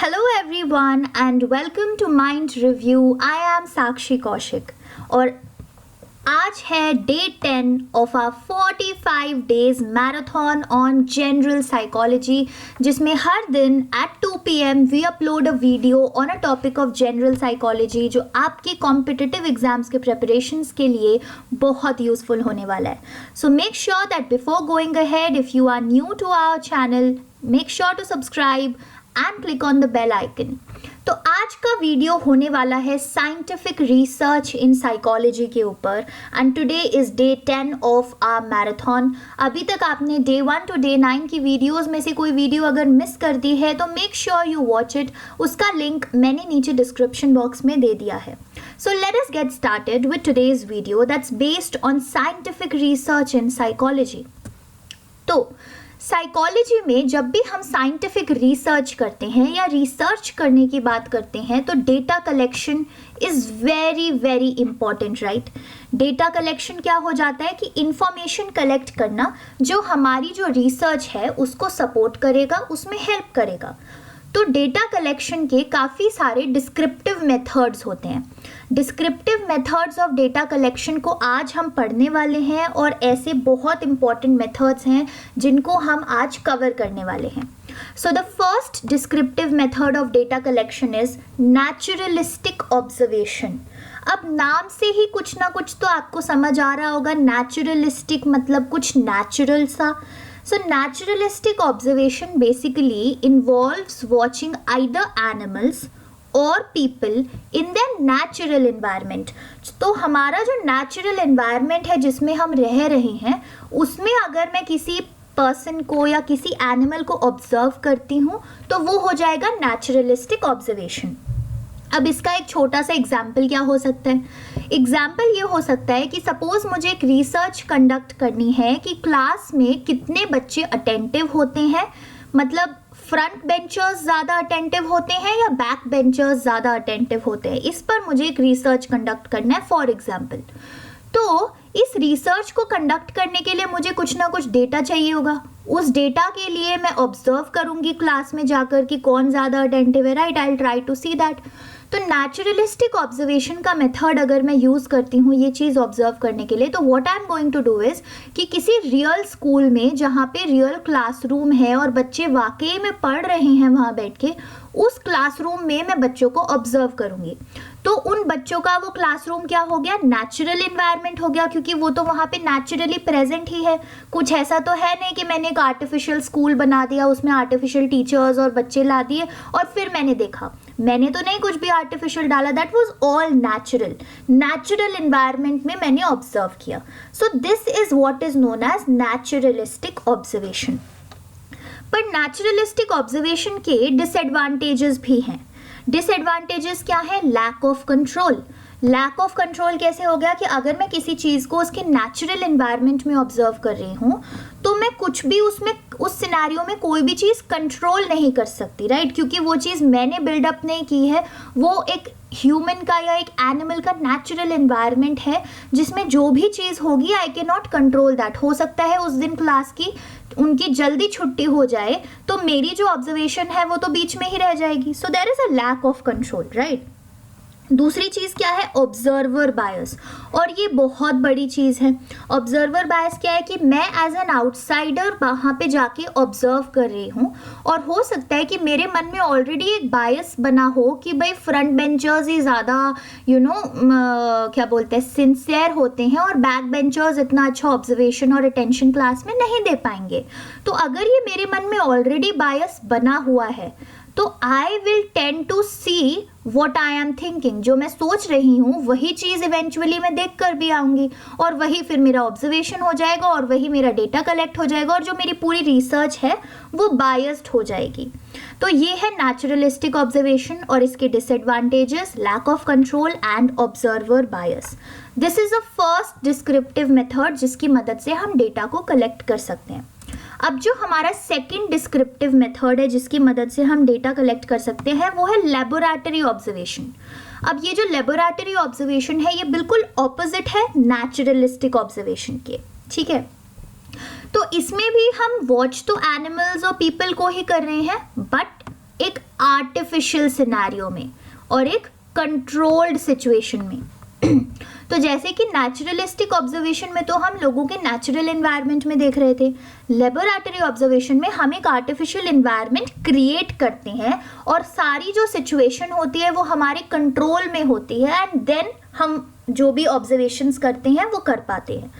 Hello everyone and welcome to Mind Review. I am Sakshi Kaushik और आज है day 10 of our 45 days marathon on general psychology, जिसमें हर दिन at 2 PM we upload a video on a topic of general psychology जो आपके competitive exams के preparations के लिए बहुत यूजफुल होने वाला है. So make sure that before going ahead, if you are new to our channel, make sure to subscribe and click on the bell icon. तो आज का वीडियो होने वाला है साइंटिफिक रिसर्च इन साइकोलॉजी के ऊपर and today is day 10 of our marathon. अभी तक आपने डे 1 टू डे 9 की वीडियोस में से कोई वीडियो अगर मिस कर दी है तो make sure you watch it. उसका लिंक मैंने नीचे डिस्क्रिप्शन बॉक्स में दे दिया है. So let us get started with today's video that's based on scientific research in psychology. तो साइकोलॉजी में जब भी हम साइंटिफिक रिसर्च करते हैं या रिसर्च करने की बात करते हैं तो data collection is very very important, right. Data collection क्या हो जाता है कि इंफॉर्मेशन कलेक्ट करना जो हमारी जो रिसर्च है उसको सपोर्ट करेगा, उसमें हेल्प करेगा. तो डेटा कलेक्शन के काफ़ी सारे डिस्क्रिप्टिव मेथड्स होते हैं. Descriptive methods of data collection को आज हम पढ़ने वाले हैं और ऐसे बहुत इंपॉर्टेंट मेथड्स हैं जिनको हम आज कवर करने वाले हैं. So the first descriptive method of data collection is naturalistic observation. अब नाम से ही कुछ ना कुछ तो आपको समझ आ रहा होगा. नेचुरलिस्टिक मतलब कुछ नेचुरल सा. So naturalistic observation basically involves watching either animals or people in their natural environment. तो हमारा जो natural environment है जिसमें हम रह रहे हैं उसमें अगर मैं किसी पर्सन को या किसी एनिमल को ऑब्जर्व करती हूँ तो वो हो जाएगा naturalistic observation. अब इसका एक छोटा सा एग्जाम्पल क्या हो सकता है? एग्जाम्पल ये हो सकता है कि सपोज मुझे एक रिसर्च कंडक्ट करनी है कि क्लास में कितने बच्चे अटेंटिव होते हैं, मतलब फ्रंट बेंचर्स ज़्यादा अटेंटिव होते हैं या बैक बेंचर्स ज़्यादा अटेंटिव होते हैं. इस पर मुझे एक रिसर्च कंडक्ट करना है फॉर एग्जाम्पल. तो इस रिसर्च को कंडक्ट करने के लिए मुझे कुछ ना कुछ डेटा चाहिए होगा. उस डेटा के लिए मैं ऑब्जर्व करूंगी क्लास में जाकर कि कौन ज़्यादा अटेंटिव है, right. I will try to see that. तो नेचुरलिस्टिक ऑब्जर्वेशन का मेथड अगर मैं यूज़ करती हूँ ये चीज़ ऑब्जर्व करने के लिए, तो what I am going to do is कि किसी रियल स्कूल में जहाँ पे रियल क्लासरूम है और बच्चे वाकई में पढ़ रहे हैं वहाँ बैठ के, उस क्लासरूम में मैं बच्चों को ऑब्जर्व करूँगी. तो उन बच्चों का वो क्लासरूम क्या हो गया? नेचुरल इन्वायरमेंट हो गया, क्योंकि वो तो वहाँ पे नेचुरली प्रेजेंट ही है. कुछ ऐसा तो है नहीं कि मैंने एक आर्टिफिशियल स्कूल बना दिया, उसमें आर्टिफिशियल टीचर्स और बच्चे ला दिए और फिर मैंने देखा. मैंने तो नहीं कुछ भी आर्टिफिशियल डाला. That was all natural environment में मैंने ऑब्जर्व किया. So this is what is known as naturalistic observation. पर नेचुरलिस्टिक ऑब्जर्वेशन के डिसएडवांटेजेस भी हैं. डिसएडवांटेजेस क्या है? Lack of control. Lack of control कैसे हो गया कि अगर मैं किसी चीज़ को उसके नेचुरल एनवायरनमेंट में ऑब्जर्व कर रही हूँ तो मैं कुछ भी उसमें उस सिनेरियो में कोई भी चीज़ कंट्रोल नहीं कर सकती, राइट. क्योंकि वो चीज़ मैंने बिल्डअप नहीं की है, वो एक ह्यूमन का या एक एनिमल का नेचुरल एनवायरनमेंट है जिसमें जो भी चीज़ होगी I can not control that. हो सकता है उस दिन क्लास की उनकी जल्दी छुट्टी हो जाए तो मेरी जो ऑब्जर्वेशन है वो तो बीच में ही रह जाएगी. So there is a lack of control, right. दूसरी चीज़ क्या है? Observer bias. और ये बहुत बड़ी चीज़ है. ऑब्जर्वर बायस क्या है कि मैं एज एन आउटसाइडर वहाँ पे जाके ऑब्जर्व कर रही हूँ और हो सकता है कि मेरे मन में ऑलरेडी एक बायस बना हो कि भाई फ्रंट बेंचर्स ही ज़्यादा क्या बोलते हैं सिंसियर होते हैं और बैक बेंचर्स इतना अच्छा ऑब्जर्वेशन और अटेंशन क्लास में नहीं दे पाएंगे. तो अगर ये मेरे मन में ऑलरेडी बायस बना हुआ है तो I will tend to see what I am thinking. जो मैं सोच रही हूँ वही चीज़ इवेंचुअली मैं देख कर भी आऊँगी और वही फिर मेरा ऑब्जर्वेशन हो जाएगा और वही मेरा डेटा कलेक्ट हो जाएगा और जो मेरी पूरी रिसर्च है वो बायस्ड हो जाएगी. तो ये है नेचुरलिस्टिक ऑब्जर्वेशन और इसके disadvantages, lack of control and observer bias. This is a first descriptive method जिसकी मदद से हम डेटा को कलेक्ट कर सकते हैं. अब जो हमारा सेकंड डिस्क्रिप्टिव मेथड है जिसकी मदद से हम डेटा कलेक्ट कर सकते हैं वो है लेबोरेटरी ऑब्जर्वेशन. अब ये जो लेबोरेटरी ऑब्जर्वेशन है ये बिल्कुल ऑपोजिट है नेचुरलिस्टिक ऑब्जर्वेशन के, ठीक है. तो इसमें भी हम वॉच तो एनिमल्स और पीपल को ही कर रहे हैं बट एक आर्टिफिशियल सिनेरियो में और एक कंट्रोल्ड सिचुएशन में। तो जैसे कि नेचुरलिस्टिक ऑब्जर्वेशन में तो हम लोगों के नेचुरल एनवायरनमेंट में देख रहे थे, लेबोरेटरी ऑब्जर्वेशन में हम एक आर्टिफिशियल एनवायरनमेंट क्रिएट करते हैं और सारी जो सिचुएशन होती है वो हमारे कंट्रोल में होती है एंड देन हम जो भी ऑब्जर्वेशंस करते हैं वो कर पाते हैं।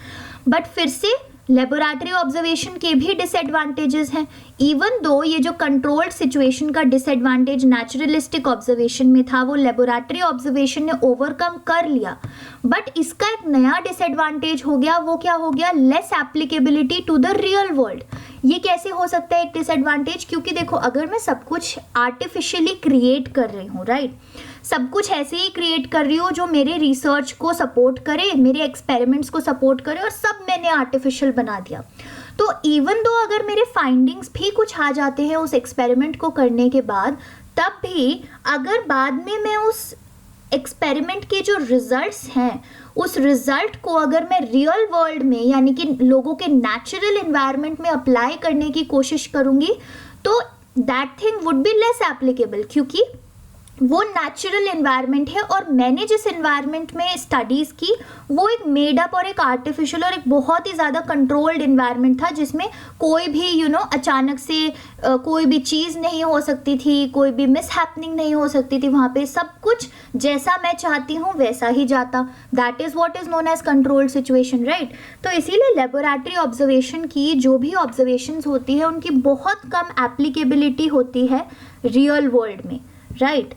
बट फिर से लेबोरेटरी ऑब्जर्वेशन के भी डिसएडवांटेजेस हैं। इवन दो ये जो कंट्रोल्ड सिचुएशन का डिसएडवांटेज नेचुरलिस्टिक ऑब्जर्वेशन में था वो लेबोरेटरी ऑब्जर्वेशन ने ओवरकम कर लिया, बट इसका एक नया डिसएडवांटेज हो गया। वो क्या हो गया? Less applicability to the real world. ये कैसे हो सकता है एक डिसएडवांटेज? क्योंकि देखो, अगर मैं सब कुछ आर्टिफिशियली क्रिएट कर रही हूँ, राइट, सब कुछ ऐसे ही क्रिएट कर रही हूँ जो मेरे रिसर्च को सपोर्ट करे, मेरे एक्सपेरिमेंट्स को सपोर्ट करे, और सब मैंने आर्टिफिशियल बना दिया, तो इवन दो अगर मेरे फाइंडिंग्स भी कुछ आ जाते हैं उस एक्सपेरिमेंट को करने के बाद, तब भी अगर बाद में मैं उस एक्सपेरिमेंट के जो रिजल्ट्स हैं उस रिजल्ट को अगर मैं रियल वर्ल्ड में यानी कि लोगों के नेचुरल एनवायरनमेंट में अप्लाई करने की कोशिश करूंगी, तो that thing would be less applicable, क्योंकि वो नेचुरल एनवायरनमेंट है और मैंने जिस एनवायरनमेंट में स्टडीज़ की वो एक मेड अप और एक आर्टिफिशियल और एक बहुत ही ज़्यादा कंट्रोल्ड एनवायरनमेंट था, जिसमें कोई भी अचानक से कोई भी चीज़ नहीं हो सकती थी, कोई भी मिस हैपनिंग नहीं हो सकती थी। वहाँ पे सब कुछ जैसा मैं चाहती हूँ वैसा ही जाता। That is what is known as controlled situation, right. तो इसीलिए लेबोरेटरी ऑब्जर्वेशन की जो भी ऑब्जर्वेशंस होती है उनकी बहुत कम एप्लीकेबिलिटी होती है रियल वर्ल्ड में, राइट।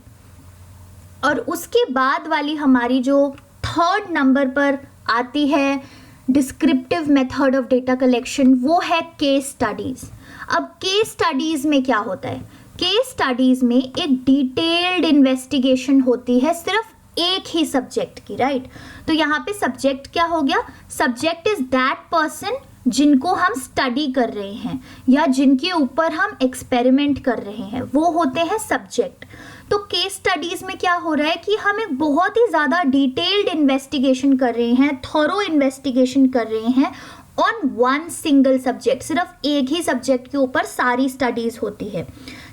और उसके बाद वाली हमारी जो थर्ड नंबर पर आती है descriptive method of data collection, वो है केस स्टडीज़। अब केस स्टडीज़ में क्या होता है? केस स्टडीज़ में एक डिटेल्ड इन्वेस्टिगेशन होती है सिर्फ एक ही सब्जेक्ट की, राइट। तो यहाँ पे सब्जेक्ट क्या हो गया? सब्जेक्ट इज दैट पर्सन जिनको हम स्टडी कर रहे हैं या जिनके ऊपर हम एक्सपेरिमेंट कर रहे हैं, वो होते हैं सब्जेक्ट। तो केस स्टडीज में क्या हो रहा है कि हम एक बहुत ही ज़्यादा डिटेल्ड इन्वेस्टिगेशन कर रहे हैं, थॉरो इन्वेस्टिगेशन कर रहे हैं ऑन वन सिंगल सब्जेक्ट। सिर्फ एक ही सब्जेक्ट के ऊपर सारी स्टडीज होती है,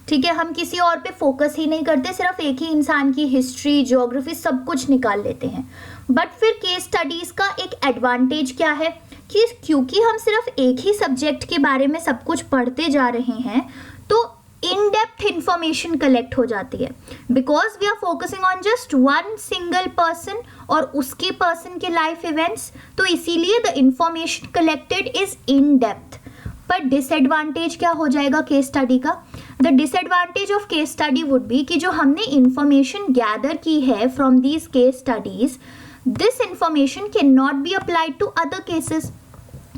ठीक है। हम किसी और पे फोकस ही नहीं करते, सिर्फ एक ही इंसान की हिस्ट्री, ज्योग्राफी सब कुछ निकाल लेते हैं। बट फिर केस स्टडीज का एक एडवांटेज क्या है कि क्योंकि हम सिर्फ एक ही सब्जेक्ट के बारे में सब कुछ पढ़ते जा रहे हैं, तो इन डेप्थ इंफॉर्मेशन कलेक्ट हो जाती है, because we are focusing on just one single person और उसके पर्सन के लाइफ इवेंट्स। तो इसीलिए the information collected is in depth. पर डिसएडवांटेज क्या हो जाएगा केस स्टडी का? The disadvantage of case study would be कि जो हमने इंफॉर्मेशन गैदर की है from these case studies, this information can not be applied to other cases.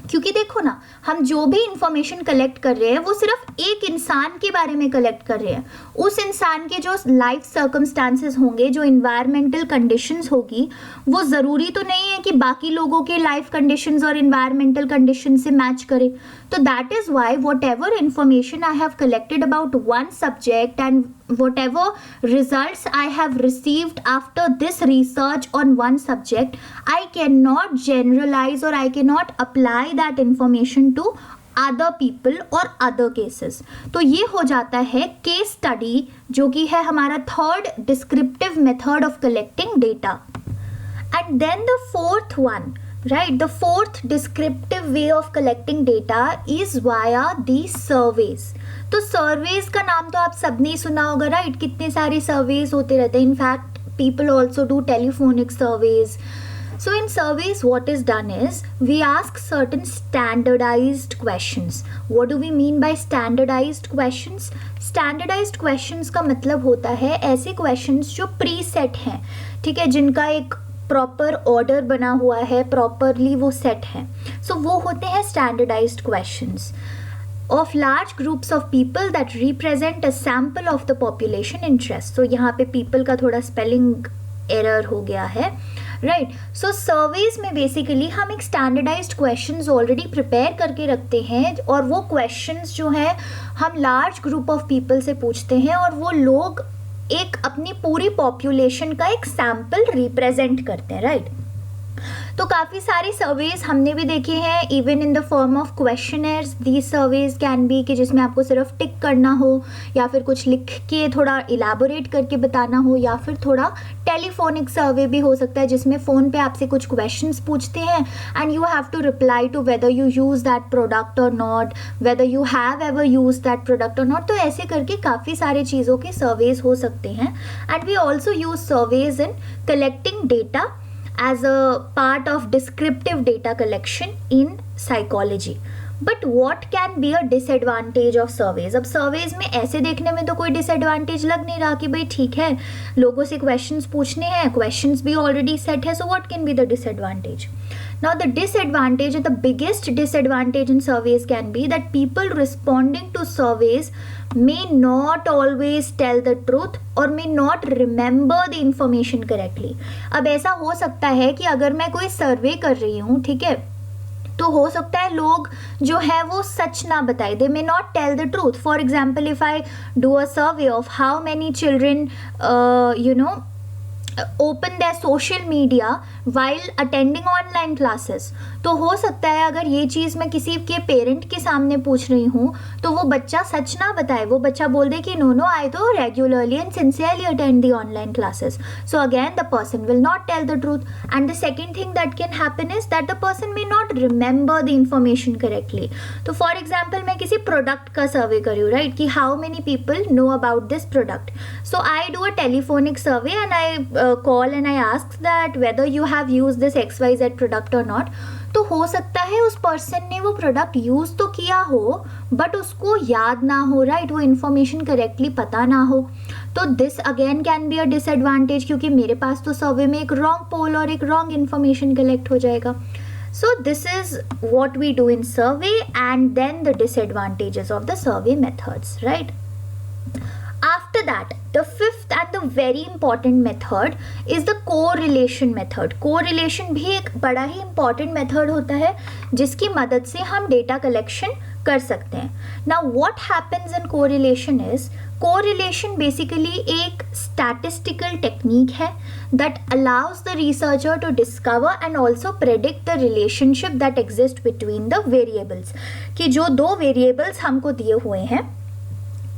क्योंकि देखो ना, हम जो भी इंफॉर्मेशन कलेक्ट कर रहे हैं वो सिर्फ एक इंसान के बारे में कलेक्ट कर रहे हैं। उस इंसान के जो लाइफ सर्कमस्टांसेस होंगे, जो इन्वायरमेंटल कंडीशंस होगी, वो ज़रूरी तो नहीं है कि बाकी लोगों के लाइफ कंडीशंस और इन्वायरमेंटल कंडीशन से मैच करे। तो that is why what ever information I have collected about one subject and whatever results I have received after this research on one subject, I cannot generalize or I cannot apply that information to other people or other cases. तो ये हो जाता है case study, जो कि है हमारा third descriptive method of collecting data. And then the fourth one, right, the fourth descriptive way of collecting data is via these surveys. तो सर्वेज का नाम तो आप सबने ही सुना होगा, राइट। कितने सारे सर्वेज होते रहते हैं। In fact people also do telephonic surveys. So in surveys what is done is we ask certain standardized questions. What do we mean by standardized questions? Standardized questions का मतलब होता है ऐसे questions जो प्रीसेट हैं, ठीक है, जिनका एक प्रॉपर ऑर्डर बना हुआ है, प्रॉपरली वो सेट है। सो वो होते हैं standardised questions of large groups of people that represent a sample of the population interest. तो यहाँ पे पीपल का थोड़ा स्पेलिंग एरर हो गया है, राइट। सो सर्वेज में बेसिकली हम एक स्टैंडर्डाइज्ड क्वेश्चंस ऑलरेडी प्रिपेयर करके रखते हैं और वो क्वेश्चंस जो है हम लार्ज ग्रुप ऑफ पीपल से पूछते हैं और वो लोग एक अपनी पूरी पॉपुलेशन का एक सैम्पल रिप्रेजेंट करते हैं, राइट। तो काफ़ी सारे सर्वेज हमने भी देखे हैं, even in the form of questioners. These surveys can be कि जिसमें आपको सिर्फ टिक करना हो, या फिर कुछ लिख के थोड़ा इलाबोरेट करके बताना हो, या फिर थोड़ा टेलीफोनिक सर्वे भी हो सकता है जिसमें फ़ोन पे आपसे कुछ क्वेश्चंस पूछते हैं and you have to reply to whether you use that product or not, whether you have ever use that product or not. तो ऐसे करके काफ़ी सारे चीज़ों के सर्वेज हो सकते हैं। And we also use surveys in collecting data as a part of descriptive data collection in psychology. But what can be a disadvantage of surveys? अब surveys में ऐसे देखने में तो कोई disadvantage लग नहीं रहा कि भाई ठीक है लोगों से questions पूछने हैं, questions भी already set है, so what can be the disadvantage? Now the disadvantage, the biggest disadvantage in surveys can be that people responding to surveys may not always tell the truth or may not remember the information correctly. अब ऐसा हो सकता है कि अगर मैं कोई सर्वे कर रही हूँ, ठीक है, तो हो सकता है लोग जो है वो सच ना बताए, they may not tell the truth. For example if I do a survey of how many children open their social media while attending online classes, तो हो सकता है अगर ये चीज़ मैं किसी के पेरेंट के सामने पूछ रही हूँ तो वो बच्चा सच ना बताए, वो बच्चा बोल दे कि नो आई तो regularly and sincerely attend the online classes. So again the person will not tell the truth. And the second thing that can happen is that the person may not remember the information correctly. तो for example मैं किसी product का सर्वे कर रही हूँ, right, कि how many people know about this product. So I do a telephonic survey and I call and I ask that whether you have used this XYZ product or not. तो हो सकता है उस पर्सन ने वो product use तो किया हो बट उसको याद ना हो, राइट, वो इन्फॉर्मेशन करेक्टली पता ना हो. तो this again can be a disadvantage क्योंकि मेरे पास तो सर्वे में एक रॉन्ग पोल और एक रॉन्ग इन्फॉर्मेशन कलेक्ट हो जाएगा. So this is what we do in survey and then the disadvantages of the survey methods, right? After that, the fifth and the very important method is the correlation method. Correlation भी एक बड़ा ही important method होता है जिसकी मदद से हम data collection कर सकते हैं. Now what happens in correlation is, correlation basically एक statistical technique है that allows the researcher to discover and also predict the relationship that exists between the variables. कि जो दो variables हमको दिए हुए हैं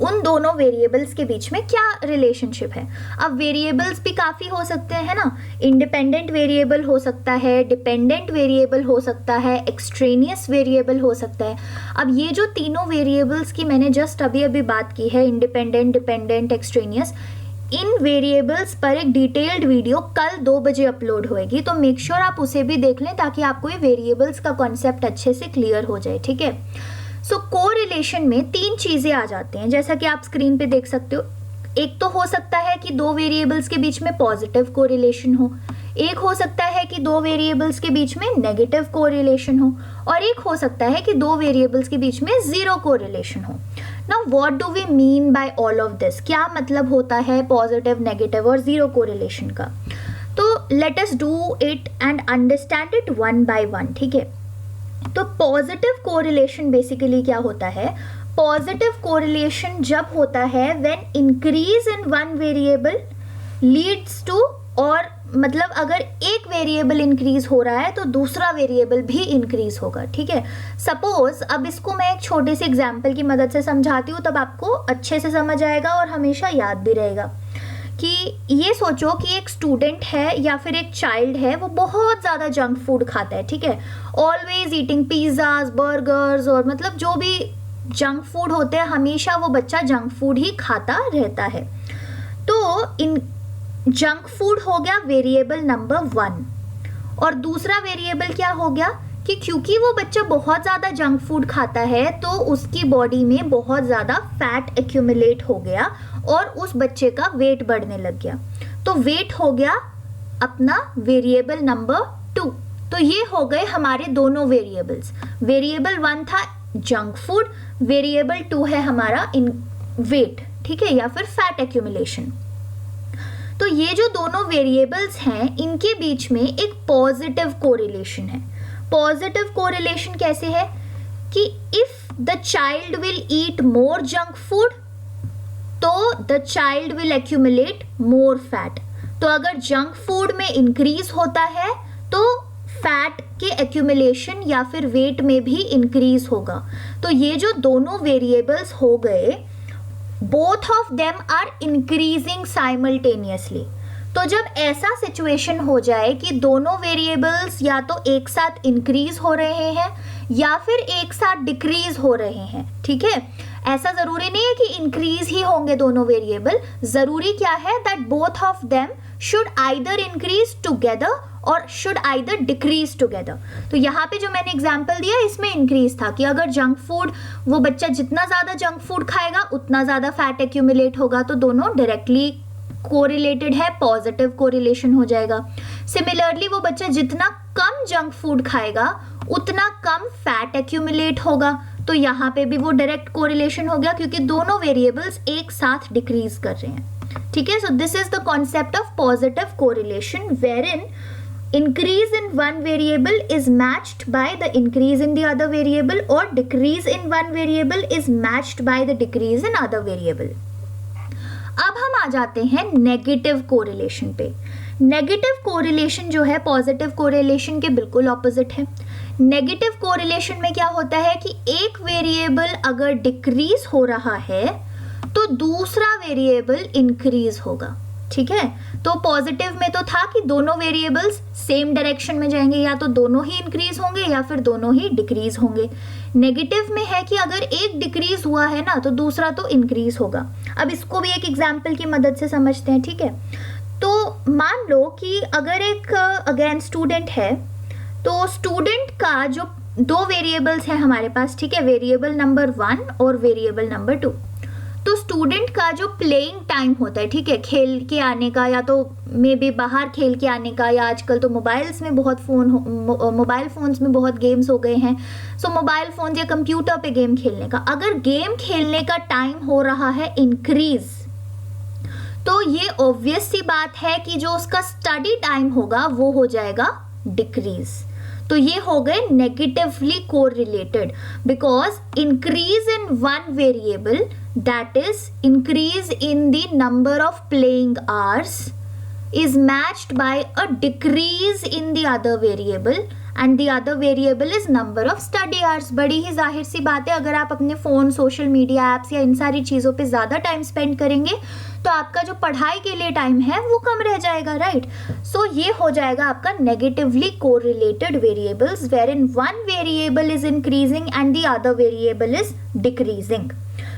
उन दोनों वेरिएबल्स के बीच में क्या रिलेशनशिप है. अब वेरिएबल्स भी काफ़ी हो सकते हैं ना, इंडिपेंडेंट वेरिएबल हो सकता है, डिपेंडेंट वेरिएबल हो सकता है, एक्सट्रेनियस वेरिएबल हो सकता है. अब ये जो तीनों वेरिएबल्स की मैंने जस्ट अभी बात की है, इंडिपेंडेंट, डिपेंडेंट, एक्सट्रेनियस, इन वेरिएबल्स पर एक डिटेल्ड वीडियो कल 2 बजे अपलोड होएगी, तो मेक श्योर आप उसे भी देख लें ताकि आपको ये वेरिएबल्स का कॉन्सेप्ट अच्छे से क्लियर हो जाए, ठीक है. सो कोरिलेशन में 3 चीज़ें आ जाती हैं जैसा कि आप स्क्रीन पे देख सकते हो. एक तो हो सकता है कि दो वेरिएबल्स के बीच में पॉजिटिव कोरिलेशन हो, एक हो सकता है कि दो वेरिएबल्स के बीच में नेगेटिव कोरिलेशन हो, और एक हो सकता है कि दो वेरिएबल्स के बीच में ज़ीरो कोरिलेशन हो. Now what do we mean by all of this? क्या मतलब होता है पॉजिटिव, नेगेटिव और ज़ीरो कोरिलेशन का? तो let us do it and understand it one by one, ठीक है. तो पॉजिटिव कोरिलेशन बेसिकली क्या होता है? पॉजिटिव कोरिलेशन जब होता है when increase in one variable leads to, और मतलब अगर एक वेरिएबल इंक्रीज हो रहा है तो दूसरा वेरिएबल भी इंक्रीज होगा, ठीक है. सपोज अब इसको मैं एक छोटे से एग्जाम्पल की मदद से समझाती हूँ, तब आपको अच्छे से समझ आएगा और हमेशा याद भी रहेगा. कि ये सोचो कि एक स्टूडेंट है या फिर एक चाइल्ड है, वो बहुत ज़्यादा जंक फूड खाता है, ठीक है, ऑलवेज ईटिंग पिज़्ज़ाज, बर्गर्स, और मतलब जो भी जंक फूड होते हैं हमेशा वो बच्चा जंक फूड ही खाता रहता है. तो इन जंक फूड हो गया वेरिएबल नंबर 1, और दूसरा वेरिएबल क्या हो गया कि क्योंकि वो बच्चा बहुत ज़्यादा जंक फूड खाता है तो उसकी बॉडी में बहुत ज़्यादा फैट एक्यूमुलेट हो गया और उस बच्चे का वेट बढ़ने लग गया. तो वेट हो गया अपना वेरिएबल नंबर 2. तो ये हो गए हमारे दोनों वेरिएबल्स. वेरिएबल 1 था जंक फूड, वेरिएबल 2 है हमारा इन वेट, ठीक है, या फिर फैट एक्यूमुलेशन. तो ये जो दोनों वेरिएबल्स हैं इनके बीच में एक पॉजिटिव कोरिलेशन है. पॉजिटिव कोरिलेशन कैसे है कि if the child will eat more junk food तो the child will accumulate more fat. तो अगर जंक फूड में इंक्रीज होता है तो फैट के एक्यूमुलेशन या फिर वेट में भी इंक्रीज होगा। तो ये जो दोनों वेरिएबल्स हो गए, both of them are increasing simultaneously. तो जब ऐसा सिचुएशन हो जाए कि दोनों वेरिएबल्स या तो एक साथ इंक्रीज हो रहे हैं या फिर एक साथ डिक्रीज हो रहे हैं, ठीक है, ऐसा जरूरी नहीं है कि इंक्रीज ही होंगे दोनों वेरिएबल, जरूरी क्या है that both of them should either increase together और शुड आइदर डिक्रीज टुगेदर। तो यहाँ पे जो मैंने एग्जांपल दिया इसमें इंक्रीज था कि अगर जंक फूड, वो बच्चा जितना ज्यादा जंक फूड खाएगा उतना ज्यादा फैट एक्यूमुलेट होगा, तो दोनों डायरेक्टली कोरिलेटेड है, पॉजिटिव कोरिलेशन हो जाएगा। सिमिलरली वो बच्चा जितना कम जंक फूड खाएगा उतना कम फैट एक्यूमुलेट होगा, तो यहाँ पे भी वो डायरेक्ट कोरिलेशन हो गया क्योंकि दोनों वेरिएबल्स एक साथ डिक्रीज कर रहे हैं, ठीक है। सो this is the concept of positive correlation wherein increase in one variable is matched by the increase in the other variable or decrease in one variable is matched by the decrease in other variable। अब हम आ जाते हैं negative correlation पे। Negative correlation जो है positive correlation के बिल्कुल opposite है। नेगेटिव कोरिलेशन में क्या होता है कि एक वेरिएबल अगर डिक्रीज हो रहा है तो दूसरा वेरिएबल इंक्रीज होगा, ठीक है। तो पॉजिटिव में तो था कि दोनों वेरिएबल्स सेम डायरेक्शन में जाएंगे, या तो दोनों ही इंक्रीज होंगे या फिर दोनों ही डिक्रीज होंगे। नेगेटिव में है कि अगर एक डिक्रीज हुआ है ना तो दूसरा तो इंक्रीज होगा। अब इसको भी एक एग्जांपल की मदद से समझते हैं, ठीक है। तो मान लो कि अगर एक अगेन स्टूडेंट है, तो स्टूडेंट का जो दो वेरिएबल्स हैं हमारे पास, ठीक है, वेरिएबल नंबर 1 और वेरिएबल नंबर 2। तो स्टूडेंट का जो प्लेइंग टाइम होता है, ठीक है, खेल के आने का, या तो मे बी बाहर खेल के आने का, या आजकल तो मोबाइल्स में बहुत मोबाइल फोन्स में बहुत गेम्स हो गए हैं, सो मोबाइल फोन या कंप्यूटर पे गेम खेलने का, अगर गेम खेलने का टाइम हो रहा है इंक्रीज, तो ये ऑब्वियस सी बात है कि जो उसका स्टडी टाइम होगा वो हो जाएगा डिक्रीज। तो ये हो गए negatively correlated, because increase in one variable, that is increase in the number of playing hours, is matched by a decrease in the other variable and the other variable is number of study hours। बड़ी ही जाहिर सी बात है, अगर आप अपने phone, social media apps या इन सारी चीज़ों पे ज़्यादा टाइम स्पेंड करेंगे तो आपका जो पढ़ाई के लिए टाइम है वो कम रह जाएगा, राइट। सो ये हो जाएगा आपका negatively correlated variables wherein one variable is increasing and the other variable is decreasing.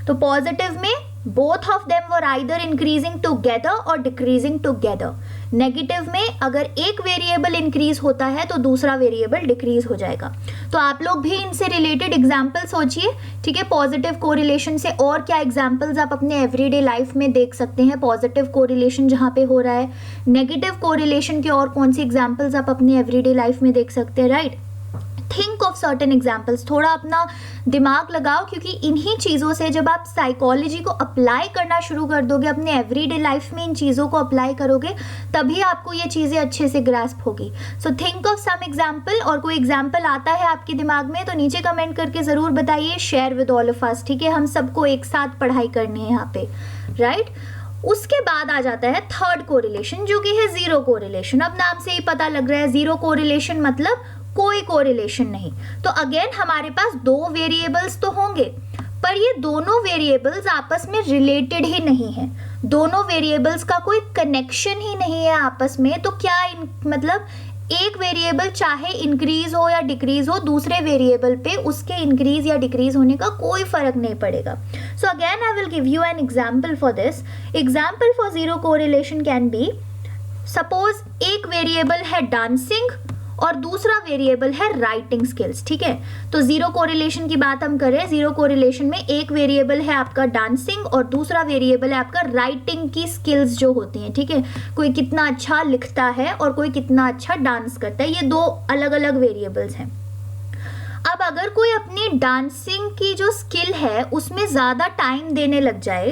तो पॉजिटिव में both of them were either increasing together और डिक्रीजिंग टुगेदर। नेगेटिव में अगर एक वेरिएबल इंक्रीज होता है तो दूसरा वेरिएबल डिक्रीज हो जाएगा। तो आप लोग भी इनसे रिलेटेड एग्जाम्पल सोचिए, ठीक है, पॉजिटिव कोरिलेशन से और क्या एग्जाम्पल्स आप अपने एवरीडे लाइफ में देख सकते हैं पॉजिटिव कोरिलेशन जहाँ पे हो रहा है। नेगेटिव कोरिलेशन के और कौन सी एग्जाम्पल्स आप अपने एवरीडे लाइफ में देख सकते हैं, right. Think of certain examples, थोड़ा अपना दिमाग लगाओ, क्योंकि इन्हीं चीज़ों से जब आप साइकोलॉजी को अप्लाई करना शुरू कर दोगे, अपने एवरीडे लाइफ में इन चीज़ों को अप्लाई करोगे, तभी आपको ये चीज़ें अच्छे से ग्रास्प होगी। So think of some example, और कोई एग्जाम्पल आता है आपके दिमाग में तो नीचे कमेंट करके ज़रूर बताइए, share with all of us, ठीक है। हम सबको एक साथ पढ़ाई करनी है यहाँ पे, राइट। उसके बाद आ जाता है थर्ड कोरिलेशन, जो कि है जीरो कोरिलेशन। अब नाम से ही पता लग रहा है जीरो कोरिलेशन मतलब कोई कोरिलेशन नहीं। तो अगेन हमारे पास दो वेरिएबल्स तो होंगे, पर ये दोनों वेरिएबल्स आपस में रिलेटेड ही नहीं है, दोनों वेरिएबल्स का कोई कनेक्शन ही नहीं है आपस में। तो क्या मतलब एक वेरिएबल चाहे इंक्रीज हो या डिक्रीज हो, दूसरे वेरिएबल पे उसके इंक्रीज या डिक्रीज होने का कोई फर्क नहीं पड़ेगा। So again I will give you an example for this. Example for zero correlation can be, suppose एक वेरिएबल है डांसिंग और दूसरा वेरिएबल है राइटिंग स्किल्स, ठीक है। तो जीरो कोरिलेशन की बात हम करें, जीरो कोरिलेशन में एक वेरिएबल है आपका डांसिंग और दूसरा वेरिएबल है आपका राइटिंग की स्किल्स जो होती हैं, ठीक है। कोई कितना अच्छा लिखता है और कोई कितना अच्छा डांस करता है, ये दो अलग अलग वेरिएबल्स हैं। अब अगर कोई अपनी डांसिंग की जो स्किल है उसमें ज़्यादा टाइम देने लग जाए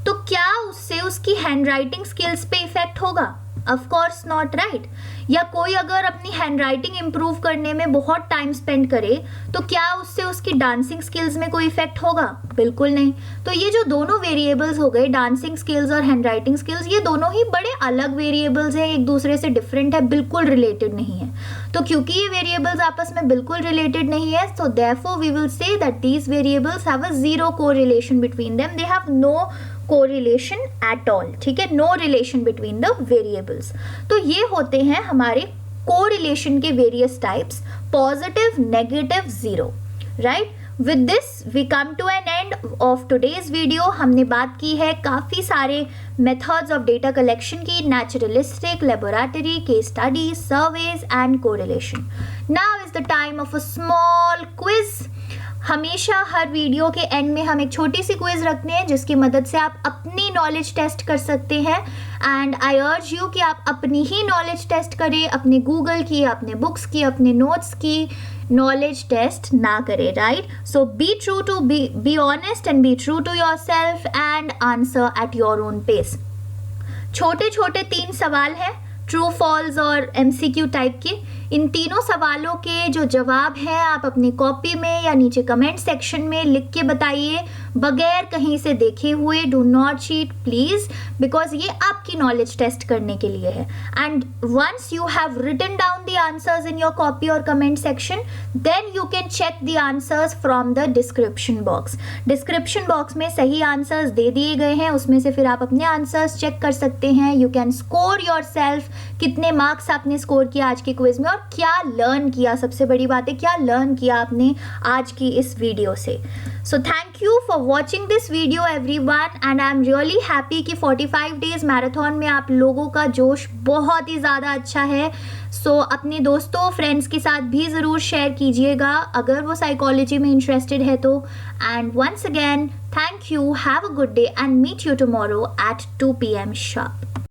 तो क्या उससे उसकी हैंड राइटिंग स्किल्स पे इफेक्ट होगा? Of course not, right. या कोई अगर अपनी हैंडराइटिंग इंप्रूव करने में बहुत टाइम स्पेंड करे तो क्या उससे उसकी डांसिंग स्किल्स में कोई इफेक्ट होगा? बिल्कुल नहीं। तो ये जो दोनों वेरिएबल्स हो गए, डांसिंग स्किल्स और हैंडराइटिंग स्किल्स, ये दोनों ही बड़े अलग वेरिएबल्स हैं, एक दूसरे से डिफरेंट है, बिल्कुल रिलेटेड नहीं है। तो क्योंकि ये वेरिएबल्स आपस में बिल्कुल रिलेटेड नहीं है, so therefore we will say that these variables have a zero correlation between them, they have no correlation at all, ठीक है, no relation between the variables. तो ये होते हैं हमारे कोरिलेशन के various types, positive, negative, zero, right. With this we come to an end of today's video. हमने बात की है काफ़ी सारे मेथड्स ऑफ डेटा कलेक्शन की, naturalistic, laboratory, case studies, surveys and correlation. Now is the time of a small quiz. हमेशा हर video के and में हम एक छोटी सी क्विज रखते हैं जिसकी मदद से आप अपनी नॉलेज टेस्ट कर सकते हैं, एंड आई अर्ज यू कि आप अपनी ही नॉलेज टेस्ट करें, अपने गूगल की, अपने बुक्स की, अपने नोट्स की नॉलेज टेस्ट ना करें, right. So be true to be honest and be true to yourself and answer at your own pace. छोटे छोटे 3 सवाल हैं, ट्रू फॉल्स और MCQ टाइप के। इन तीनों सवालों के जो जवाब हैं आप अपनी कॉपी में या नीचे कमेंट सेक्शन में लिख के बताइए, बगैर कहीं से देखे हुए। Do not cheat please, because ये आपकी नॉलेज टेस्ट करने के लिए है। And once you have written down the answers in your copy or comment section, then you can check the answers from the description box. Description box में सही answers दे दिए गए हैं, उसमें से फिर आप अपने आंसर्स चेक कर सकते हैं। You can score your self, कितने मार्क्स आपने स्कोर किया आज के क्विज में और क्या लर्न किया, सबसे बड़ी बात है क्या लर्न किया आपने आज की इस वीडियो से। So thank you for watching this video everyone, and I am really happy कि 45 डेज मैराथन में आप लोगों का जोश बहुत ही ज़्यादा अच्छा है। सो अपने दोस्तों, फ्रेंड्स के साथ भी ज़रूर शेयर कीजिएगा अगर वो साइकोलॉजी में इंटरेस्टेड है तो। And once again thank you, have a good day and meet you tomorrow at 2 PM sharp.